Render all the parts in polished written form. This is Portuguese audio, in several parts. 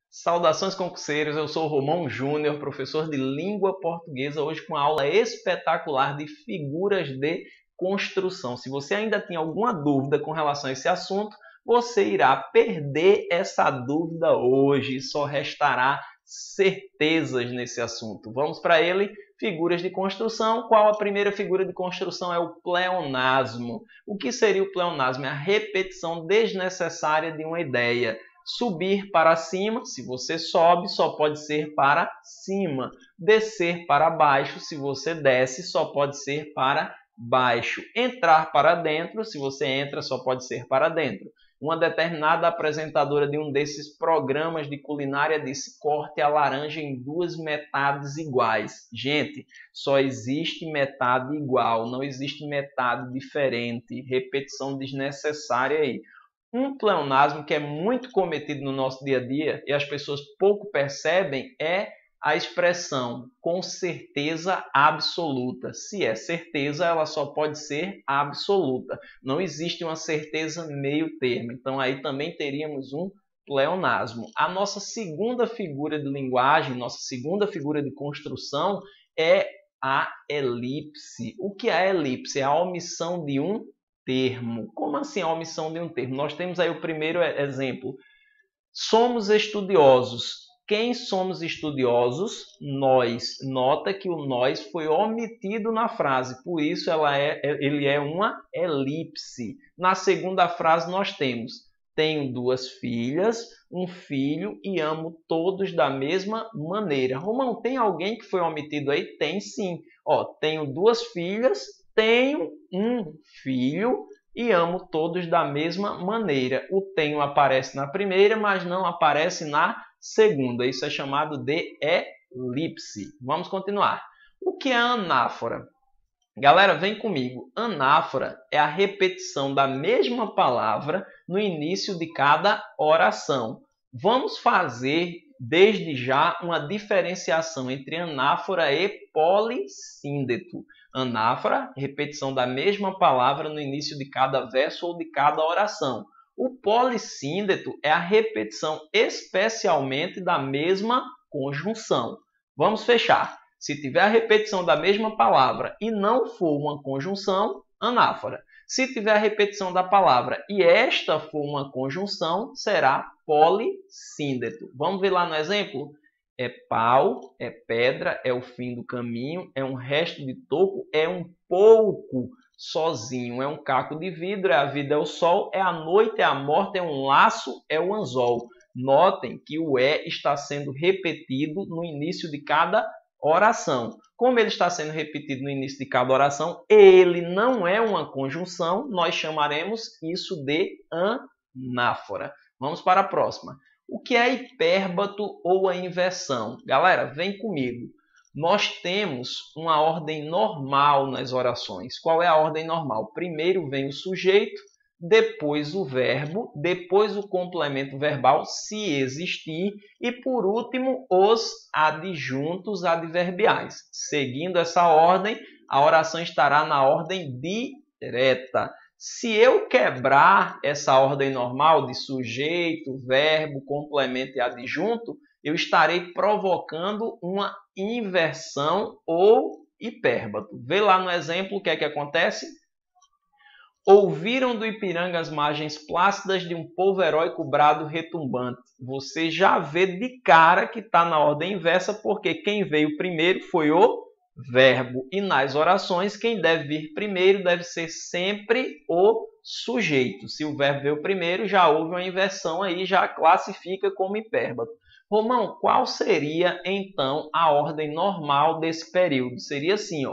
Saudações concurseiros, eu sou o Romão Júnior, professor de língua portuguesa, hoje com uma aula espetacular de figuras de construção. Se você ainda tem alguma dúvida com relação a esse assunto, você irá perder essa dúvida hoje, só restará certezas nesse assunto. Vamos para ele, figuras de construção. Qual a primeira figura de construção? É o pleonasmo. O que seria o pleonasmo? É a repetição desnecessária de uma ideia. Subir para cima, se você sobe, só pode ser para cima. Descer para baixo, se você desce, só pode ser para baixo. Entrar para dentro, se você entra, só pode ser para dentro. Uma determinada apresentadora de um desses programas de culinária disse: corte a laranja em duas metades iguais. Gente, só existe metade igual, não existe metade diferente. Repetição desnecessária aí. Um pleonasmo que é muito cometido no nosso dia a dia e as pessoas pouco percebem é a expressão com certeza absoluta. Se é certeza, ela só pode ser absoluta. Não existe uma certeza meio termo. Então, aí também teríamos um pleonasmo. A nossa segunda figura de linguagem, nossa segunda figura de construção é a elipse. O que é a elipse? É a omissão de um termo. Como assim a omissão de um termo? Nós temos aí o primeiro exemplo. Somos estudiosos. Quem somos estudiosos? Nós. Nota que o nós foi omitido na frase, por isso ele é uma elipse. Na segunda frase nós temos: tenho duas filhas, um filho e amo todos da mesma maneira. Romão, tem alguém que foi omitido aí? Tem sim. Tenho duas filhas, tenho um filho e amo todos da mesma maneira. O tenho aparece na primeira, mas não aparece na segunda. Isso é chamado de elipse. Vamos continuar. O que é anáfora? Galera, vem comigo. Anáfora é a repetição da mesma palavra no início de cada oração. Vamos fazer desde já uma diferenciação entre anáfora e polissíndeto. Anáfora, repetição da mesma palavra no início de cada verso ou de cada oração. O polissíndeto é a repetição especialmente da mesma conjunção. Vamos fechar. Se tiver a repetição da mesma palavra e não for uma conjunção, anáfora. Se tiver a repetição da palavra e esta for uma conjunção, será polissíndeto. Vamos ver lá no exemplo? É pau, é pedra, é o fim do caminho, é um resto de toco, é um pouco sozinho, é um caco de vidro, é a vida, é o sol, é a noite, é a morte, é um laço, é o anzol. Notem que o está sendo repetido no início de cada oração. Como ele está sendo repetido no início de cada oração, ele não é uma conjunção, nós chamaremos isso de anáfora. Vamos para a próxima. O que é hipérbato ou a inversão? Galera, vem comigo. Nós temos uma ordem normal nas orações. Qual é a ordem normal? Primeiro vem o sujeito, depois o verbo, depois o complemento verbal, se existir, e por último os adjuntos adverbiais. Seguindo essa ordem, a oração estará na ordem direta. Se eu quebrar essa ordem normal de sujeito, verbo, complemento e adjunto, eu estarei provocando uma inversão ou hipérbato. Vê lá no exemplo o que é que acontece. Ouviram do Ipiranga as margens plácidas de um povo heróico brado retumbante. Você já vê de cara que está na ordem inversa, porque quem veio primeiro foi o verbo. E nas orações, quem deve vir primeiro deve ser sempre o sujeito. Se o verbo veio primeiro, já houve uma inversão aí, já classifica como hipérbato. Romão, qual seria, então, a ordem normal desse período? Seria assim,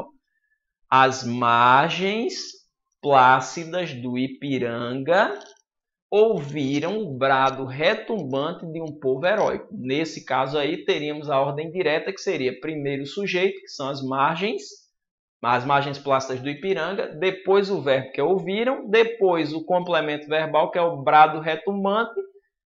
as margens plácidas do Ipiranga ouviram o brado retumbante de um povo heróico. Nesse caso aí, teríamos a ordem direta, que seria primeiro o sujeito, que são as margens plácidas do Ipiranga, depois o verbo, que é ouviram, depois o complemento verbal, que é o brado retumbante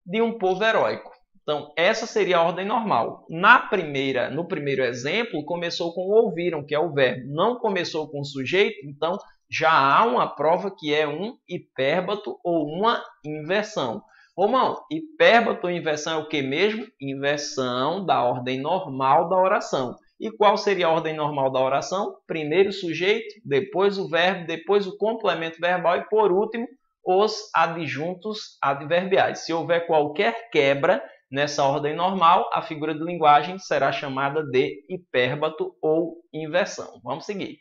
de um povo heróico. Então, essa seria a ordem normal. No primeiro exemplo, começou com ouviram, que é o verbo. Não começou com o sujeito, então já há uma prova que é um hipérbato ou uma inversão. Romão, hipérbato ou inversão é o que mesmo? Inversão da ordem normal da oração. E qual seria a ordem normal da oração? Primeiro o sujeito, depois o verbo, depois o complemento verbal e, por último, os adjuntos adverbiais. Se houver qualquer quebra nessa ordem normal, a figura de linguagem será chamada de hipérbato ou inversão. Vamos seguir.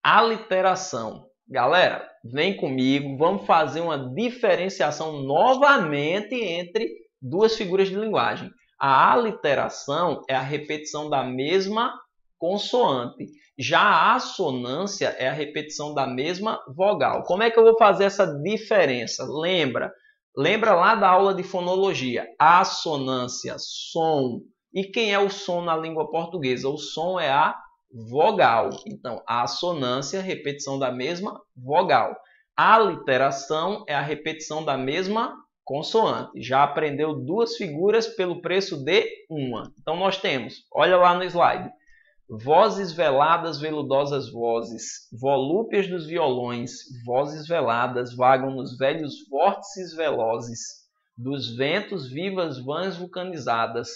Aliteração. Galera, vem comigo, vamos fazer uma diferenciação novamente entre duas figuras de linguagem. A aliteração é a repetição da mesma consoante. Já a assonância é a repetição da mesma vogal. Como é que eu vou fazer essa diferença? Lembra lá da aula de fonologia. Assonância, som. E quem é o som na língua portuguesa? O som é a vogal. Então, a assonância é a repetição da mesma vogal. A aliteração é a repetição da mesma consoante. Já aprendeu duas figuras pelo preço de uma. Então, nós temos, olha lá no slide, vozes veladas, veludosas vozes, volúpias dos violões, vozes veladas, vagam nos velhos vórtices velozes, dos ventos vivas vãs vulcanizadas.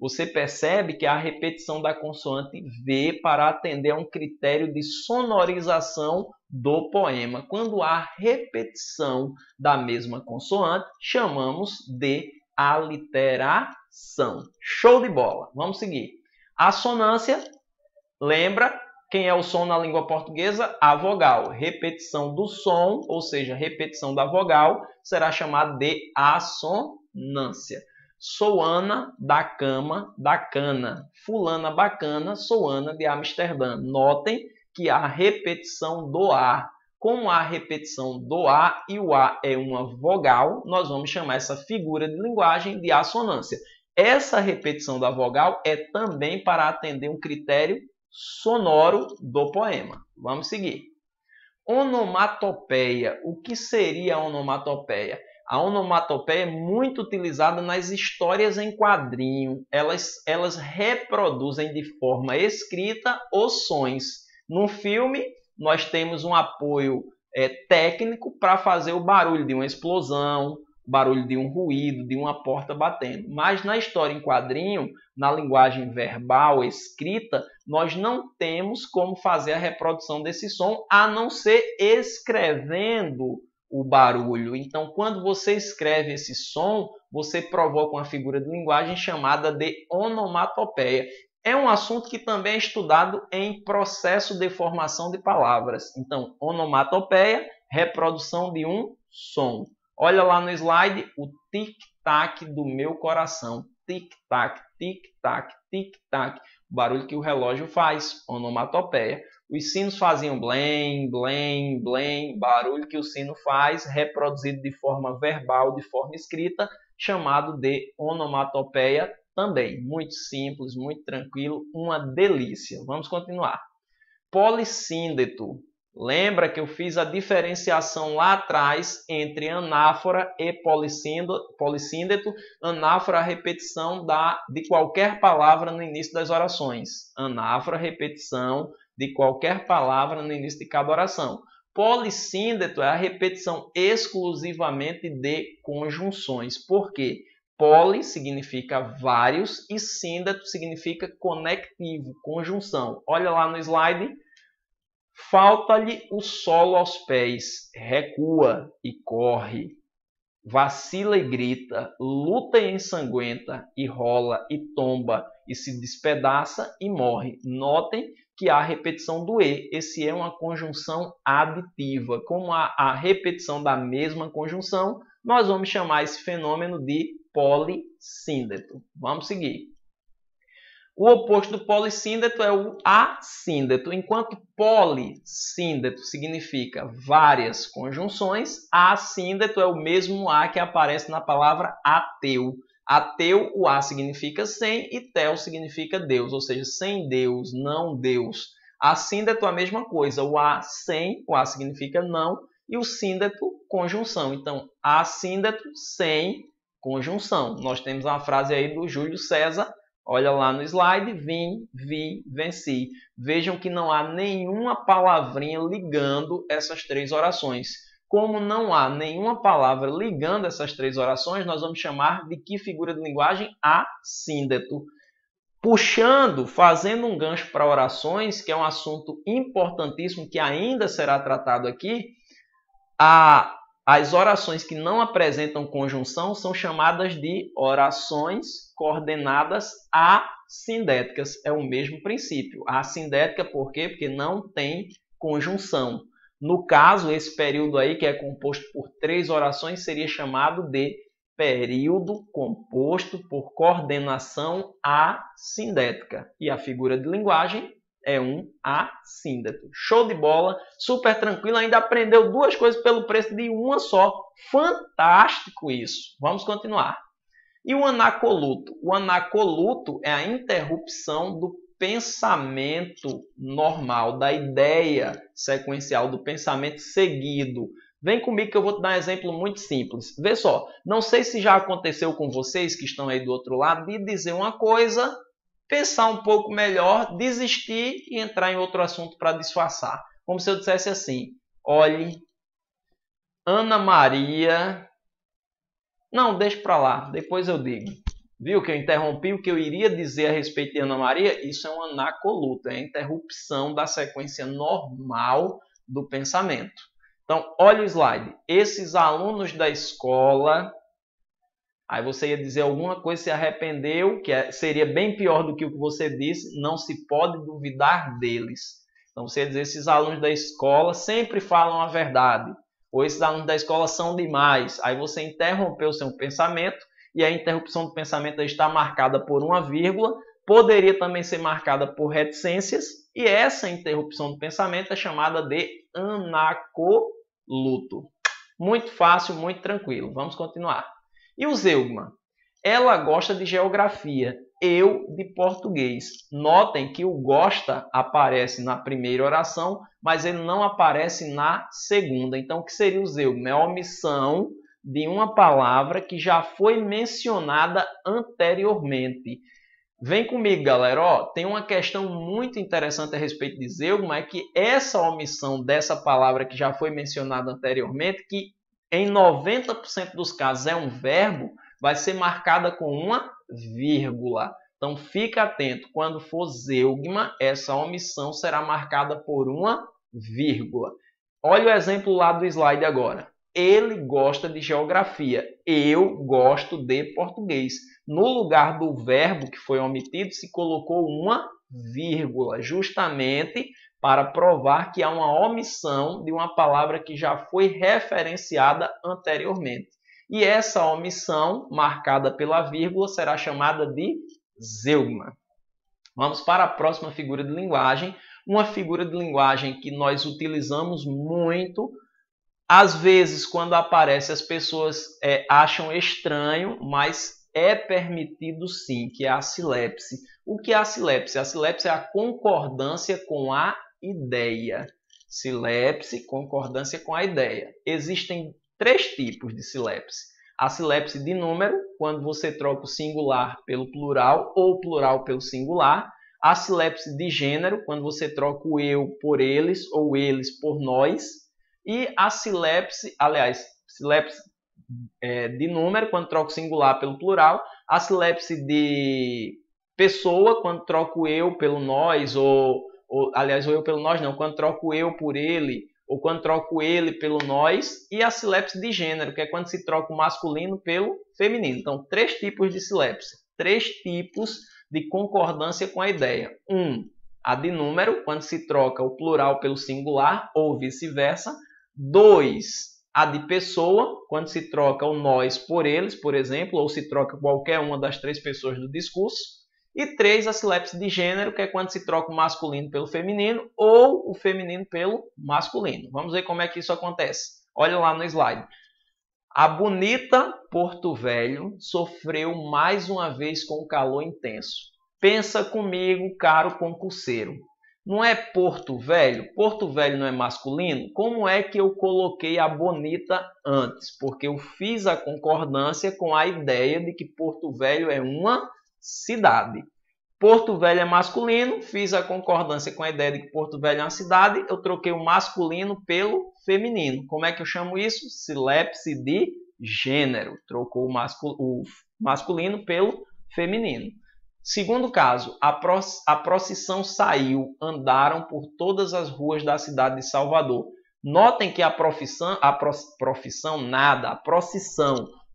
Você percebe que há a repetição da consoante V para atender a um critério de sonorização do poema. Quando há repetição da mesma consoante, chamamos de aliteração. Show de bola! Vamos seguir. Assonância, lembra quem é o som na língua portuguesa? A vogal. Repetição do som, ou seja, repetição da vogal, será chamada de assonância. Sou Ana da cama, da cana. Fulana bacana, sou Ana de Amsterdã. Notem que há repetição do A. Como há repetição do A e o A é uma vogal, nós vamos chamar essa figura de linguagem de assonância. Essa repetição da vogal é também para atender um critério sonoro do poema. Vamos seguir. Onomatopeia. O que seria a onomatopeia? A onomatopeia é muito utilizada nas histórias em quadrinho. Elas reproduzem de forma escrita os sons. No filme, nós temos um apoio técnico para fazer o barulho de uma explosão, o barulho de um ruído, de uma porta batendo. Mas na história em quadrinho, na linguagem verbal, escrita, nós não temos como fazer a reprodução desse som, a não ser escrevendo o barulho. Então, quando você escreve esse som, você provoca uma figura de linguagem chamada de onomatopeia. É um assunto que também é estudado em processo de formação de palavras. Então, onomatopeia, reprodução de um som. Olha lá no slide o tic-tac do meu coração. Tic-tac, tic-tac, tic-tac. O barulho que o relógio faz, onomatopeia. Os sinos faziam blém, blém, blém, barulho que o sino faz, reproduzido de forma verbal, de forma escrita, chamado de onomatopeia também. Muito simples, muito tranquilo, uma delícia. Vamos continuar. Polissíndeto. Lembra que eu fiz a diferenciação lá atrás entre anáfora e polissíndeto. Anáfora, a repetição de qualquer palavra no início das orações. Anáfora, repetição de qualquer palavra no início de cada oração. Polissíndeto é a repetição exclusivamente de conjunções. Por quê? Poli significa vários e síndeto significa conectivo, conjunção. Olha lá no slide. Falta-lhe o solo aos pés, recua e corre, vacila e grita, luta e ensanguenta, e rola e tomba, e se despedaça e morre. Notem que há a repetição do E. Esse é uma conjunção aditiva. Como há a repetição da mesma conjunção, nós vamos chamar esse fenômeno de polissíndeto. Vamos seguir. O oposto do polissíndeto é o assíndeto. Enquanto polissíndeto significa várias conjunções, assíndeto é o mesmo A que aparece na palavra ateu. Ateu, o A significa sem e tel significa Deus, ou seja, sem Deus, não Deus. Assíndeto é a mesma coisa, o A sem, o A significa não, e o síndeto, conjunção. Então, assíndeto sem conjunção. Nós temos uma frase aí do Júlio César. Olha lá no slide, vim, vi, venci. Vejam que não há nenhuma palavrinha ligando essas três orações. Como não há nenhuma palavra ligando essas três orações, nós vamos chamar de que figura de linguagem? Assíndeto. Puxando, fazendo um gancho para orações, que é um assunto importantíssimo que ainda será tratado aqui, as orações que não apresentam conjunção são chamadas de orações coordenadas assindéticas. É o mesmo princípio. A assindética, por quê? Porque não tem conjunção. No caso, esse período aí, que é composto por três orações, seria chamado de período composto por coordenação assindética. E a figura de linguagem é um assíndeto. Show de bola, super tranquilo, ainda aprendeu duas coisas pelo preço de uma só. Fantástico isso. Vamos continuar. E o anacoluto? O anacoluto é a interrupção do pensamento normal, da ideia sequencial, do pensamento seguido. Vem comigo que eu vou te dar um exemplo muito simples. Vê só, não sei se já aconteceu com vocês que estão aí do outro lado de dizer uma coisa, pensar um pouco melhor, desistir e entrar em outro assunto para disfarçar. Como se eu dissesse assim, olhe, Ana Maria... Não, deixa para lá, depois eu digo. Viu que eu interrompi o que eu iria dizer a respeito de Ana Maria? Isso é um anacoluto, é a interrupção da sequência normal do pensamento. Então, olha o slide. Esses alunos da escola... Aí você ia dizer alguma coisa, se arrependeu, que seria bem pior do que o que você disse, não se pode duvidar deles. Então você ia dizer, esses alunos da escola sempre falam a verdade, ou esses alunos da escola são demais. Aí você interrompeu o seu pensamento, e a interrupção do pensamento está marcada por uma vírgula, poderia também ser marcada por reticências, e essa interrupção do pensamento é chamada de anacoluto. Muito fácil, muito tranquilo. Vamos continuar. E o zeugma? Ela gosta de geografia, eu de português. Notem que o gosta aparece na primeira oração, mas ele não aparece na segunda. Então, o que seria o zeugma? É a omissão de uma palavra que já foi mencionada anteriormente. Vem comigo, galera. Ó, tem uma questão muito interessante a respeito de zeugma, é que essa omissão dessa palavra que já foi mencionada anteriormente, que em 90% dos casos é um verbo, vai ser marcada com uma vírgula. Então, fica atento. Quando for zeugma, essa omissão será marcada por uma vírgula. Olha o exemplo lá do slide agora. Ele gosta de geografia. Eu gosto de português. No lugar do verbo que foi omitido, se colocou uma vírgula, justamente para provar que há uma omissão de uma palavra que já foi referenciada anteriormente. E essa omissão, marcada pela vírgula, será chamada de zeugma. Vamos para a próxima figura de linguagem. Uma figura de linguagem que nós utilizamos muito. Às vezes, quando aparece, as pessoas acham estranho, mas é permitido sim, que é a silepse. O que é a silepse? A silepse é a concordância com a ideia. Silepse, concordância com a ideia. Existem três tipos de silepse. A silepse de número, quando você troca o singular pelo plural ou o plural pelo singular. A silepse de gênero, quando você troca o eu por eles ou eles por nós. E a silepse, aliás, silepse de número, quando troca o singular pelo plural. A silepse de pessoa, quando troca o eu pelo nós, aliás, o eu pelo nós não, quando troca o eu por ele, ou quando troca o ele pelo nós. E a silepse de gênero, que é quando se troca o masculino pelo feminino. Então, três tipos de silepse, três tipos de concordância com a ideia. A de número, quando se troca o plural pelo singular, ou vice-versa. 2, a de pessoa, quando se troca o nós por eles, por exemplo, ou se troca qualquer uma das três pessoas do discurso. E 3, a silepse de gênero, que é quando se troca o masculino pelo feminino ou o feminino pelo masculino. Vamos ver como é que isso acontece. Olha lá no slide. A bonita Porto Velho sofreu mais uma vez com o calor intenso. Pensa comigo, caro concurseiro. Não é Porto Velho? Porto Velho não é masculino? Como é que eu coloquei a bonita antes? Porque eu fiz a concordância com a ideia de que Porto Velho é uma cidade. Porto Velho é masculino, fiz a concordância com a ideia de que Porto Velho é uma cidade, eu troquei o masculino pelo feminino. Como é que eu chamo isso? Silepse de gênero. Trocou o masculino pelo feminino. Segundo caso, a procissão saiu, andaram por todas as ruas da cidade de Salvador. Notem que a procissão,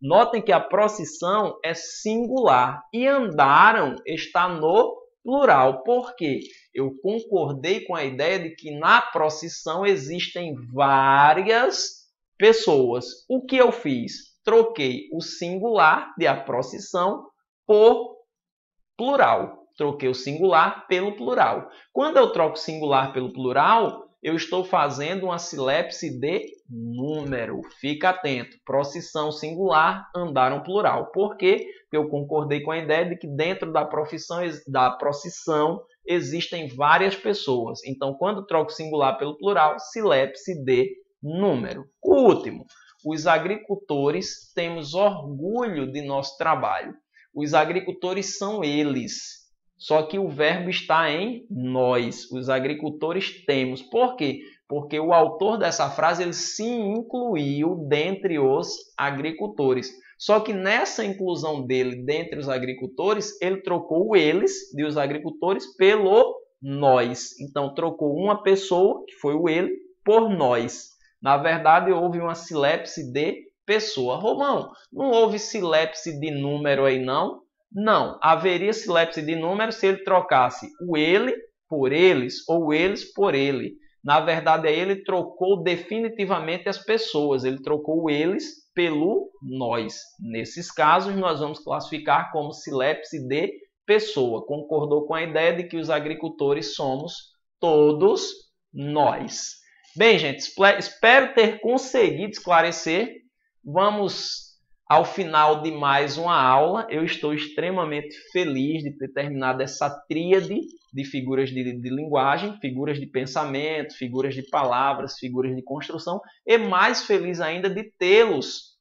notem que a procissão é singular e andaram está no plural. Por quê? Eu concordei com a ideia de que na procissão existem várias pessoas. O que eu fiz? Troquei o singular de a procissão por plural. Troquei o singular pelo plural. Quando eu troco singular pelo plural, eu estou fazendo uma silepse de número. Fica atento. Procissão singular, andaram plural. Por quê? Porque eu concordei com a ideia de que dentro da procissão existem várias pessoas. Então, quando troco singular pelo plural, silepse de número. O último. Os agricultores temos orgulho de nosso trabalho. Os agricultores são eles. Só que o verbo está em nós. Os agricultores temos. Por quê? Porque o autor dessa frase ele se incluiu dentre os agricultores. Só que nessa inclusão dele dentre os agricultores, ele trocou o eles de os agricultores pelo nós. Então, trocou uma pessoa, que foi o ele, por nós. Na verdade, houve uma silepse de pessoa. Romão, não houve silepse de número aí, não? Não, haveria silepse de número se ele trocasse o ele por eles ou eles por ele. Na verdade, aí ele trocou definitivamente as pessoas. Ele trocou o eles pelo nós. Nesses casos, nós vamos classificar como silepse de pessoa. Concordou com a ideia de que os agricultores somos todos nós. Bem, gente, espero ter conseguido esclarecer. Vamos ao final de mais uma aula. Eu estou extremamente feliz de ter terminado essa tríade de figuras de linguagem, figuras de pensamento, figuras de palavras, figuras de construção, e mais feliz ainda de tê-los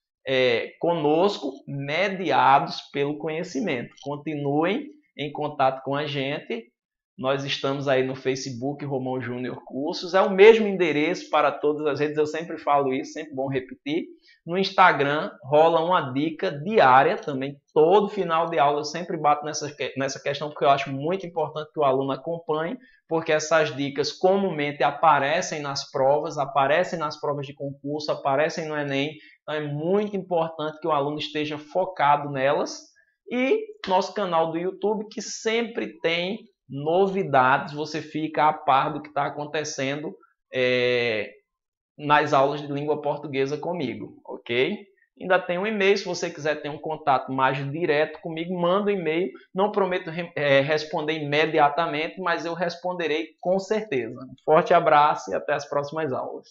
conosco, mediados pelo conhecimento. Continuem em contato com a gente. Nós estamos aí no Facebook, Romão Júnior Cursos. É o mesmo endereço para todas as redes, eu sempre falo isso, sempre bom repetir. No Instagram rola uma dica diária também, todo final de aula eu sempre bato nessa questão, porque eu acho muito importante que o aluno acompanhe, porque essas dicas comumente aparecem nas provas de concurso, aparecem no Enem, então é muito importante que o aluno esteja focado nelas. E nosso canal do YouTube, que sempre tem novidades, você fica a par do que está acontecendo nas aulas de língua portuguesa comigo, ok? Ainda tem um e-mail, se você quiser ter um contato mais direto comigo, manda um e-mail. Não prometo responder imediatamente, mas eu responderei com certeza. Um forte abraço e até as próximas aulas.